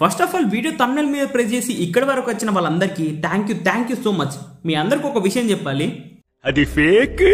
First of all video thumbnail మీద press చేసి ఇక్కడ వరకు వచ్చిన వాళ్ళందరికీ థ్యాంక్ యూ సో మచ్. మీ అందరికి ఒక విషయం చెప్పాలి, అది fake.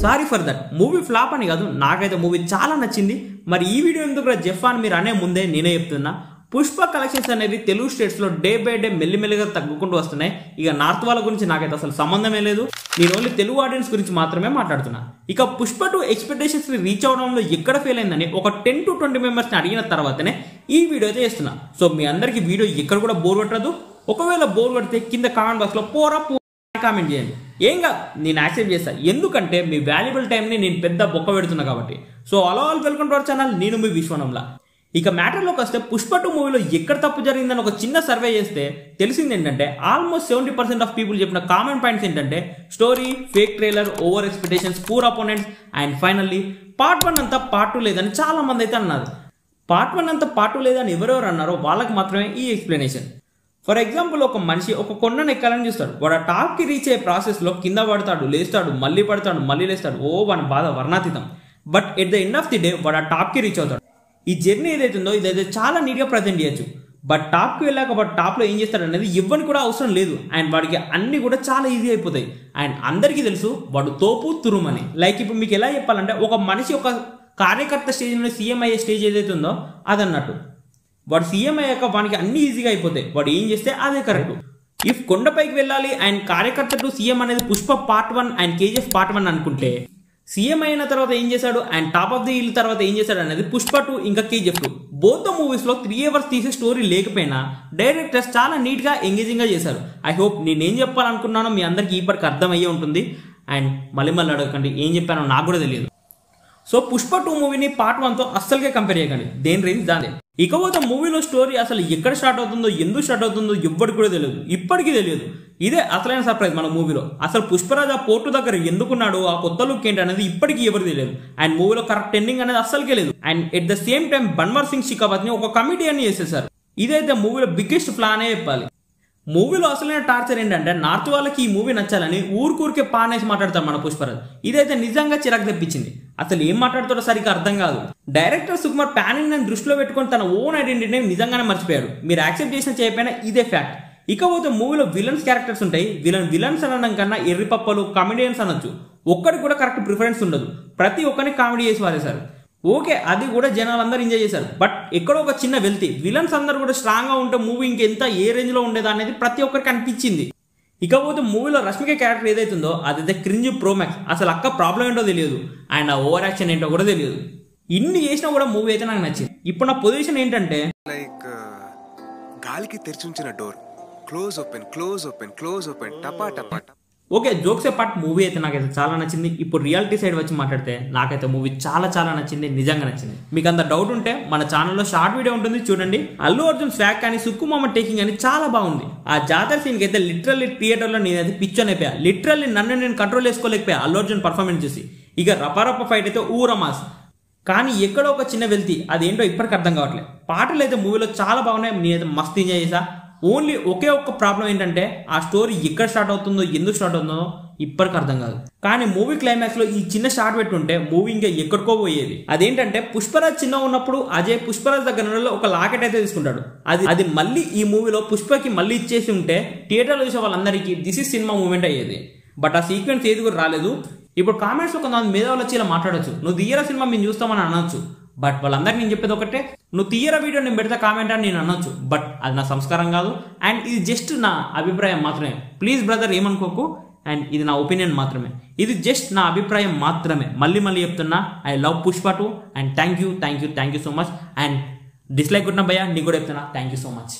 Sorry for that. Movie flop అని కాదు, నాకైతే మూవీ చాలా నచ్చింది. మరి ఈ వీడియో ఎందుకు జెఫ్ అని మీరు అనే ముందే నేనే చెప్తున్నా, పుష్ప కలెక్షన్స్ అనేవి తెలుగు స్టేట్స్ లో డే బై డే మెల్లిమెల్లిగా తగ్గుకుంటూ వస్తున్నాయి. ఇక నార్త్ వాళ్ళ గురించి నాకైతే అసలు సంబంధమే లేదు. నేను ఓన్లీ తెలుగు ఆడియన్స్ గురించి మాత్రమే మాట్లాడుతున్నా. ఇక పుష్ప 2 ఎక్స్పెక్టేషన్స్ ని రీచ్ అవడంలో ఎక్కడ ఫెయిల్ అయిందని ఒక 10 to 20 మెంబర్స్ ని అడిగిన తర్వాతనే ఈ వీడియో అయితే చేస్తున్నా. సో మీ అందరికి వీడియో ఎక్కడ కూడా బోర్ కొట్టదు. ఒకవేళ బోర్ కొడితే కింద కామెంట్ బాక్స్ లో పోరా కామెంట్ చేయండి, ఏం కాదు, నేను యాక్సెప్ట్ చేస్తాను. ఎందుకంటే మీ వాల్యుబుల్ టైంని నేను పెద్ద బొక్క పెడుతున్నా కాబట్టి. So all welcome to our channel, నేను మీ విశ్వనంలా. ఇక మ్యాటర్లోకి వస్తే పుష్ప 2 మూవీలో ఎక్కడ తప్పు జరిగిందని ఒక చిన్న సర్వే చేస్తే తెలిసింది ఏంటంటే ఆల్మోస్ట్ 70% ఆఫ్ పీపుల్ చెప్పిన కామన్ పాయింట్స్ ఏంటంటే story, fake trailer, over expectations, poor opponents and finally part 1 అంతా పార్ట్ 2 లేదని చాలా మంది అయితే అన్నారు. పార్ట్ 1 అంతా పార్ట్ 2 లేదని ఎవరెవరు అన్నారో వాళ్ళకి మాత్రమే ఈ ఎక్స్ప్లెనేషన్. ఫర్ ఎగ్జాంపుల్, ఒక మనిషి ఒక కొండను ఎక్కాలని చూస్తాడు. వాడు ఆ టాప్ కి రీచ్ అయ్యే ప్రాసెస్ లో కింద పడతాడు, లేస్తాడు, మళ్ళీ పడతాడు, మళ్ళీ లేస్తాడు. వాని బాధ వర్ణాతీతం. But at the end of the day వాడు ఆ టాప్ కి రీచ్ అవుతాడు. ఈ జర్నీ ఏదైతుందో ఇదైతే చాలా నీట్గా ప్రజెంట్ చేయొచ్చు. బట్ టాప్కి వెళ్ళాక వాడు టాప్లో ఏం చేస్తాడు అనేది ఇవ్వని కూడా అవసరం లేదు. అండ్ వాడికి అన్ని కూడా చాలా ఈజీ అయిపోతాయి. అండ్ అందరికీ తెలుసు వాడు తోపు తురుమని. లైక్ ఇప్పుడు మీకు ఎలా చెప్పాలంటే, ఒక మనిషి ఒక కార్యకర్త స్టేజ్ నుండి సీఎం అయ్యే స్టేజ్ ఏదైతే ఉందో అదన్నట్టు. వాడు సీఎం అయ్యాక వానికి అన్ని ఈజీగా అయిపోతాయి. వాడు ఏం చేస్తే అదే కరెక్ట్. ఇఫ్ కొండపైకి వెళ్ళాలి అండ్ కార్యకర్త టు సీఎం అనేది Pushpa part 1 and KGF part 1 అనుకుంటే, సీఎం అయిన తర్వాత ఏం చేశాడు and top of the hill తర్వాత ఏం చేశాడు అనేది పుష్ప 2 ఇంకా కేజీఎఫ్ 2 బోత్ ద మూవీస్ లో 3 hours తీసే స్టోరీ లేకపోయినా డైరెక్టర్స్ చాలా నీట్ గా ఎంగేజింగ్ గా చేశారు. ఐ హోప్ నేనేం చెప్పాలనుకున్నానో మీ అందరికి ఇప్పటికి అర్థమయ్యే ఉంటుంది. అండ్ మళ్ళీ అడగకండి ఏం చెప్పానో నాకు కూడా తెలియదు. సో పుష్ప 2 మూవీని పార్ట్ 1 తో అస్సలుగా కంపేర్ చేయకండి, దేని రేంజ్ దాని. ఇకపోతే మూవీలో స్టోరీ అసలు ఎక్కడ స్టార్ట్ అవుతుందో, ఎందుకు స్టార్ట్ అవుతుందో ఎవ్వరికి కూడా తెలియదు, ఇప్పటికీ తెలియదు. ఇదే అసలైన సర్ప్రైజ్ మన మూవీలో. అసలు పుష్పరాజ్ ఆ పోర్టు దగ్గర ఎందుకున్నాడు, ఆ కొత్త లుక్ ఏంటి అనేది ఇప్పటికీ ఎవరు తెలియదు. అండ్ మూవీలో కరెక్ట్ ఎండింగ్ అనేది అస్సలకే లేదు. And at the same time Bhanwar Singh Shekhawat ని ఒక కమిడియన్ చేసేసారు. ఇదైతే మూవీలో బిగ్గెస్ట్ ఫ్లా అనే చెప్పాలి. మూవీలో అసలైన టార్చర్ ఏంటంటే నార్త్ వాళ్ళకి ఈ మూవీ నచ్చాలని ఊరికే పానేసి మాట్లాడతారు మన పుష్పరాజ్. ఇదైతే నిజంగా చిరాకు తెప్పించింది. అసలు ఏం మాట్లాడుతాడో సరిగ్గా అర్థం కాదు. డైరెక్టర్ సుకుమార్ పాన్ ఇండియన్ దృష్టిలో పెట్టుకొని తన ఓన్ ఐడెంటిటీని నిజంగానే మర్చిపోయాడు. మీరు యాక్సెప్ట్ చేసిన చేయకపోయినా ఇదే ఫ్యాక్ట్. ఇకపోతే మూవీలో విలన్స్ క్యారెక్టర్స్ ఉంటాయి. విలన్స్ అనడం కన్నా ఎర్రిపప్పలు, కామెడియన్స్ అనొచ్చు. ఒక్కడికి కూడా కరెక్ట్ ప్రిఫరెన్స్ ఉండదు. ప్రతి ఒక్కరిని కామెడీ చేసి వారేశారు. ఓకే, అది కూడా జనాలందరూ ఎంజాయ్ చేశారు. బట్ ఎక్కడో ఒక చిన్న వెళ్తి విలన్స్ అందరూ కూడా స్ట్రాంగ్ గా ఉంటే మూవీ ఇంకెంత ఏ రేంజ్ లో ఉండేదా అనేది ప్రతి ఒక్కరికి అనిపించింది. ఇకపోతే మూవీలో రష్మిక క్యారెక్టర్ ఏదైతుందో అదైతే క్రింజ్ ప్రోమాక్స్. అసలు అక్క ప్రాబ్లం ఏంటో తెలియదు అండ్ ఆ ఓవర్ యాక్షన్ ఏంటో కూడా తెలియదు. ఇన్ని చేసినా కూడా మూవీ అయితే నాకు నచ్చింది. ఇప్పుడు నా పొజిషన్ ఏంటంటే, లైక్ గాలికి తెరిచుంచిన డోర్, క్లోజ్ ఓపెన్ టపా టపా. ఓకే, జోక్స్ పార్ట్ మూవీ అయితే నాకైతే చాలా నచ్చింది. ఇప్పుడు రియాలిటీ సైడ్ వచ్చి మాట్లాడితే నాకైతే మూవీ చాలా నచ్చింది, నిజంగా నచ్చింది. మీకు అంత డౌట్ ఉంటే మన ఛానల్లో షార్ట్ వీడియో ఉంటుంది చూడండి. అల్లు అర్జున్ స్వాగ్ కానీ సుక్కుమామ టేకింగ్ అని చాలా బాగుంది. ఆ జాతర సీన్కి అయితే లిటరల్లీ థియేటర్లో నేనైతే పిచ్చర్ అయిపోయా. లిటరల్లీ నన్ను నేను కంట్రోల్ చేసుకోలేకపోయా అల్లు అర్జున్ పర్ఫార్మెన్స్ చూసి. ఇక రపారప్ప ఫైట్ అయితే ఊరమాస్. కానీ ఎక్కడో ఒక చిన్న వెళ్తి, అదేంటో ఇప్పటికి అర్థం కావట్లేదు. పాటలు అయితే మూవీలో చాలా బాగున్నాయి, నేనైతే మస్తు ఎంజాయ్ చేసా. ఓన్లీ ఒకే ఒక్క ప్రాబ్లం ఏంటంటే ఆ స్టోరీ ఎక్కడ స్టార్ట్ అవుతుందో, ఎందుకు స్టార్ట్ అవుతుందో ఇప్పటికి అర్థం కాదు. కానీ మూవీ క్లైమాక్స్ లో ఈ చిన్న షార్ట్ పెట్టుంటే మూవీ ఇంకా ఎక్కడికో పోయేది. అదేంటంటే పుష్పరాజ్ చిన్న ఉన్నప్పుడు అజయ్ పుష్పరాజ్ దగ్గర ఒక లాకెట్ అయితే తీసుకుంటాడు. అది మళ్ళీ ఈ మూవీలో పుష్పకి మళ్ళీ ఇచ్చేసి ఉంటే థియేటర్లో చూసే వాళ్ళందరికీ దిస్ ఇస్ సినిమా మూమెంట్ అయ్యేది. బట్ ఆ సీక్వెన్స్ ఏది కూడా రాలేదు. ఇప్పుడు కామెంట్స్ లో కొంతమంది మేధావులు వచ్చి ఇలా మాట్లాడచ్చు, నువ్వు తీయరా సినిమా మేము చూస్తామని అనొచ్చు. బట్ వాళ్ళందరికీ నేను చెప్పేది ఒకటే, నువ్వు తీయరా వీడియో నేను పెడతా కామెంట్ అని నేను అనొచ్చు. బట్ అది నా సంస్కారం కాదు. అండ్ ఇది జస్ట్ నా అభిప్రాయం మాత్రమే. Please brother ఏమనుకోకు. అండ్ ఇది నా ఒపీనియన్ మాత్రమే. ఇది జస్ట్ నా అభిప్రాయం మాత్రమే. మళ్ళీ చెప్తున్నా, I love Pushpa 2 and thank you so much. And dislike కొట్టిన భయ్యా నీకు కూడా చెప్తున్నా థ్యాంక్ యూ సో మచ్.